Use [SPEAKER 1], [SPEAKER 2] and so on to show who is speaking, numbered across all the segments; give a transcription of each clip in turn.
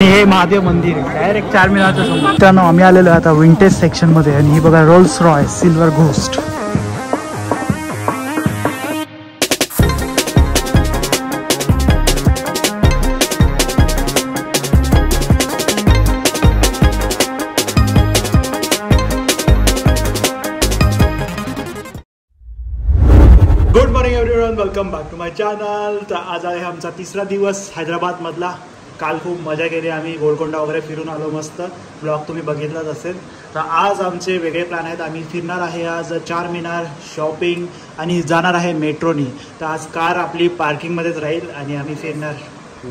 [SPEAKER 1] हे महादेव मंदिर डायरेक्ट चारमिनारच्या समोर. त्यानं आम्ही आलेलो आता विंटेज सेक्शन मध्ये आणि ही बघा Rolls Royce Silver Ghost. Good morning everyone, welcome back to my channel. तर आज आहे आमचा तिसरा दिवस हैदराबाद मधला. काल खूप मजा केली आम्ही, गोलकोंडा वगैरे फिरून आलो मस्त. ब्लॉग तुम्ही बघितलाच असेल. तर आज आमचे वेगळे प्लॅन आहेत. आम्ही फिरणार आहे आज चारमिनार, शॉपिंग आणि जाणार आहे मेट्रोनी. तर आज कार आपली पार्किंगमध्येच राहील आणि आम्ही फिरणार.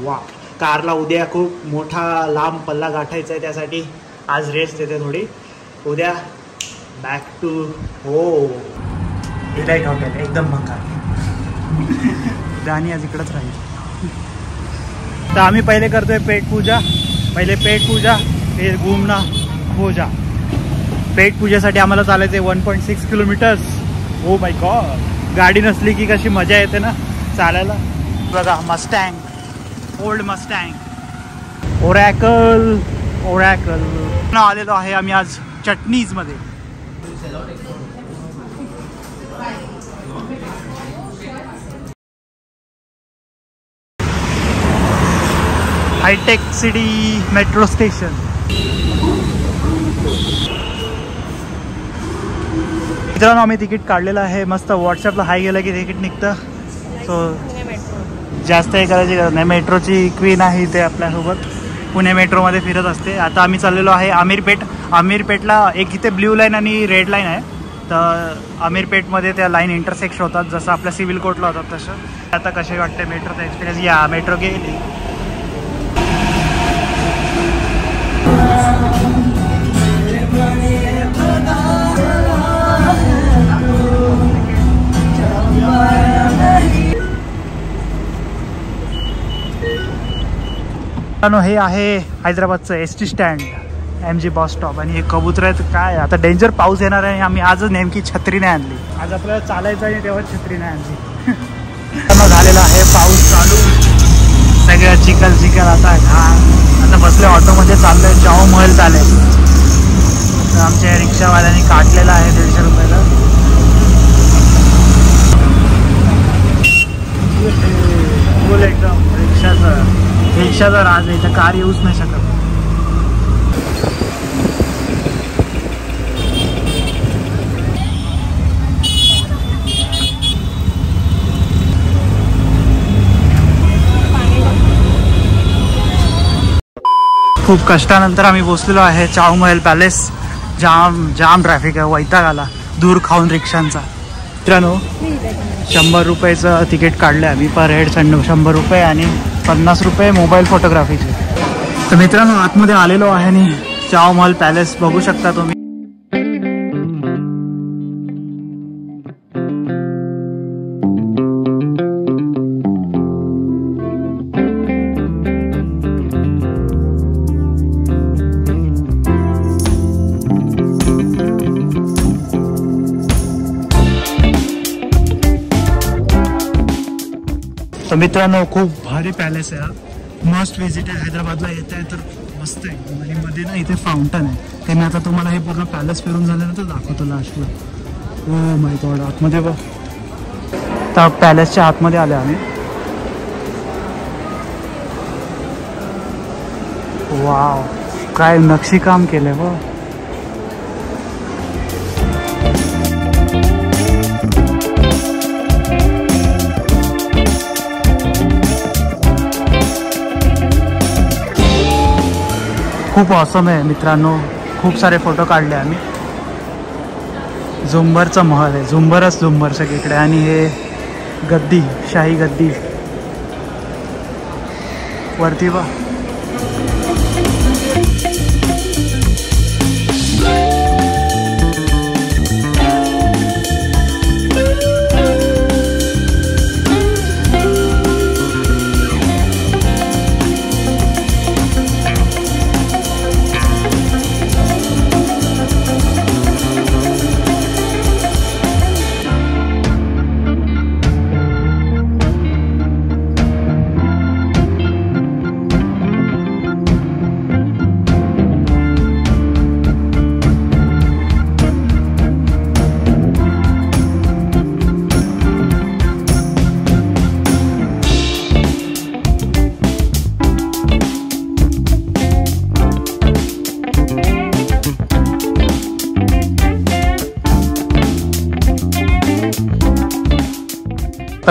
[SPEAKER 1] वा, कारला उद्या खूप मोठा लांब पल्ला गाठायचा आहे, त्यासाठी आज रेस्ट देते थोडी. उद्या बॅक टू इलाइट हॉटेल एकदम भंगार. गाणी आज इकडंच राहील. तर आम्ही पहिले करतोय पेट पूजा. पहिले पेट पूजा, फिर घुमना पूजा. पेट पूजेसाठी आम्हाला चालायचं 1.6 किलोमीटर्स. ओ माय गॉड, गाडी नसली की कशी मजा येते ना चालायला. बघा मस्टँग, ओल्ड मस्टँग, ओरॅकल. आलेलो आहे आम्ही आज चटणीज मध्ये. हायटेक सिटी मेट्रो स्टेशन. मित्रांनो आम्ही तिकीट काढलेलं आहे. मस्त व्हॉट्सअपला हाय गेलं की तिकीट निघतं. सो जास्त हे करायची गरज नाही. मेट्रोची क्वीन आहे ते आपल्यासोबत, पुणे मेट्रोमध्ये फिरत असते. आता आम्ही चाललेलो आहे अमीरपेठ. अमीरपेठला एक इथे ब्ल्यू लाईन आणि रेड लाईन आहे. तर अमीरपेठमध्ये त्या लाईन इंटरसेक्शन होतात, जसं आपल्या सिव्हिल कोर्टला होतात तसं. आता कसे वाटते मेट्रोचा एक्सपिरियन्स? या मेट्रो गेली. हे आहे हैदराबादचं S T stand, MG bus stop. आणि हे कबूतर आहेत काय. आता डेंजर पाऊस येणार आहे. आम्ही आजच नेमकी छत्री नाही आणली. आज आपल्याला चालायचं आणि तेव्हा छत्री नाही आणली. झालेला आहे पाऊस चालू, सगळं चिखल. आता बसले ऑटोमध्ये, चाललोय शाहू महल चालेल. तर आमच्या रिक्षावाल्यांनी काढलेला आहे 150 रुपयाला. फुल एकदम रिक्षाचा राज आहे. तर कार येऊच नाही शकत. खूप कष्टानंतर आम्ही पोचलेलो आहे शाहू महल पॅलेस. जाम ट्रॅफिक आहे, वैताग आला दूर खाऊन रिक्षांचा. मित्रांनो 100 रुपयाचं तिकीट काढलं आम्ही पर हेड. 100 रुपये आणि 50 रुपये मोबाईल फोटोग्राफीचे. तर मित्रांनो आतमध्ये आलेलो आहे आणि शाहू महल पॅलेस बघू शकता तुम्ही. तर मित्रांनो खूप भारी पॅलेस आहे हा. मस्ट विजिट आहे. हैदराबादला येत आहे तर मस्त आहे. आणि मध्ये ना इथे फाउंटन आहे. ते मी आता तुम्हाला हे पूर्ण पॅलेस फिरून झाल्यानंतर दाखवतो लास्टला. ओ माय गॉड, आतमध्ये बघ. तर पॅलेसच्या आतमध्ये आले आम्ही. वाव, काय नक्षीकाम केलंय बघ. खूप ऑसम आहे मित्रांनो. खूप सारे फोटो काढले आम्ही. झुंबरचा महल आहे, झुंबर सगळीकडे. आणि हे गद्दी, शाही गद्दी वरती बा.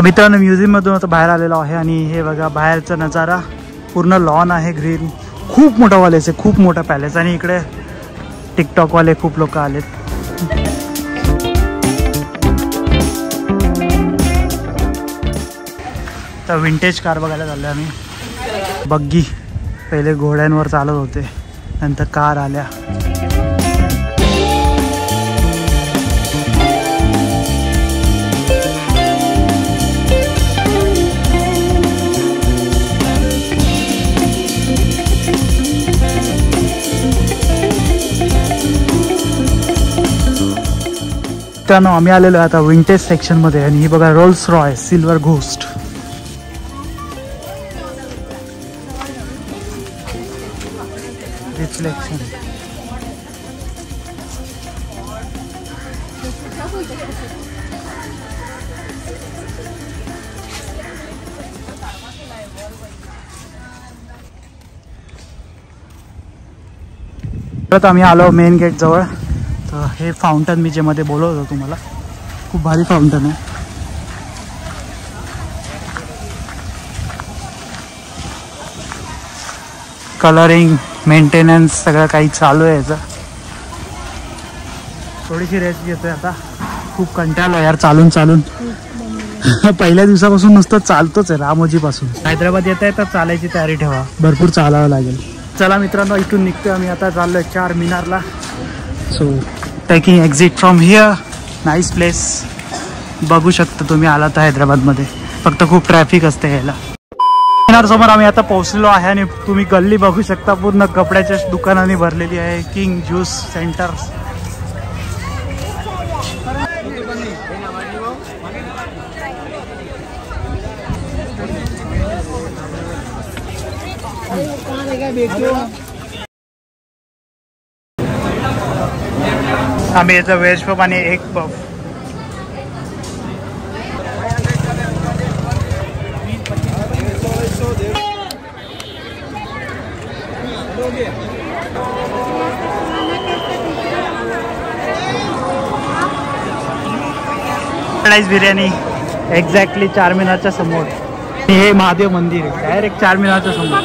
[SPEAKER 1] मित्रांनो म्युझियममधून आता बाहेर आलेलो आहे आणि हे बघा बाहेरचा नजारा, पूर्ण लॉन आहे ग्रीन, खूप मोठा पॅलेस आहे, खूप मोठा पॅलेस. आणि इकडे टिकटॉकवाले खूप लोक आलेत. तर विंटेज कार बघायला चाललो आम्ही. बग्गी पहिले घोड्यांवर चालत होते, नंतर कार आल्या. त्यानं आम्ही आलेलो आता विंटेज सेक्शन मध्ये आणि ही बघा Rolls Royce Silver ghost. Reflection परत आम्ही आलो मेन गेट जवळ. तर हे फाउंटन मी जे मध्ये बोलत होतो तुम्हाला, खूप भारी फाउंटन आहे. कलरिंग मेंटेनन्स सगळं काही चालू आहे याचं. थोडीशी रेस्ट घेतोय आता, खूप कंटाळलो यार चालून चालून. पहिल्या दिवसापासून नुसतं चालतोच आहे, रामोजीपासून. हैदराबाद येत आहे तर चालायची तयारी ठेवा, भरपूर चालावं लागेल. चला मित्रांनो, इथून निघतोय आम्ही आता, चाललोय चार मिनारला. So taking exit from here. Nice place, बघू शकता तुम्ही आला तर हैदराबादमध्ये, फक्त खूप ट्रॅफिक असते यायला. मिनार समोर आम्ही आता पोहोचलेलो आहे आणि तुम्ही गल्ली बघू शकता, पूर्ण कपड्याच्या दुकानांनी भरलेली आहे. King juice centre. आम्ही याचं व्हेज पफ आणि एग पफ. बिर्याणी एक्झॅक्टली चार मिनारच्या समोर. हे महादेव मंदिर आहे डायरेक्ट चार मिनारच्या समोर.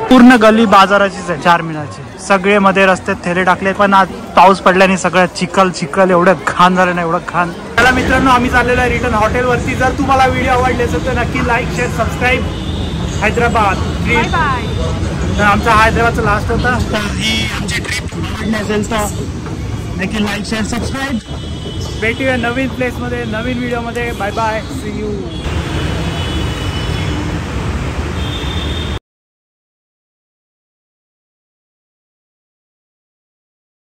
[SPEAKER 1] पूर्ण गल्ली बाजाराचीच आहे चार मिनारची. सगळे मध्ये रस्त्यात थेले टाकले, पण आज पाऊस पडल्याने सगळं चिखल चिखल, एवढं घाण झालं ना, एवढं घाण. चला मित्रांनो, आम्ही चाललेलो आहे रिटर्न हॉटेलवरती. जर तुम्हाला व्हिडिओ आवडले असेल तर नक्की like share subscribe. Hyderabad trip, तर आमचा हैदराबादचा लास्ट होता. तर ही आमची ट्रिप आवडली असेल तर नक्की लाईक शेअर सबस्क्राईब. भेटूया नवीन प्लेसमध्ये, नवीन व्हिडिओमध्ये. Bye bye, see you.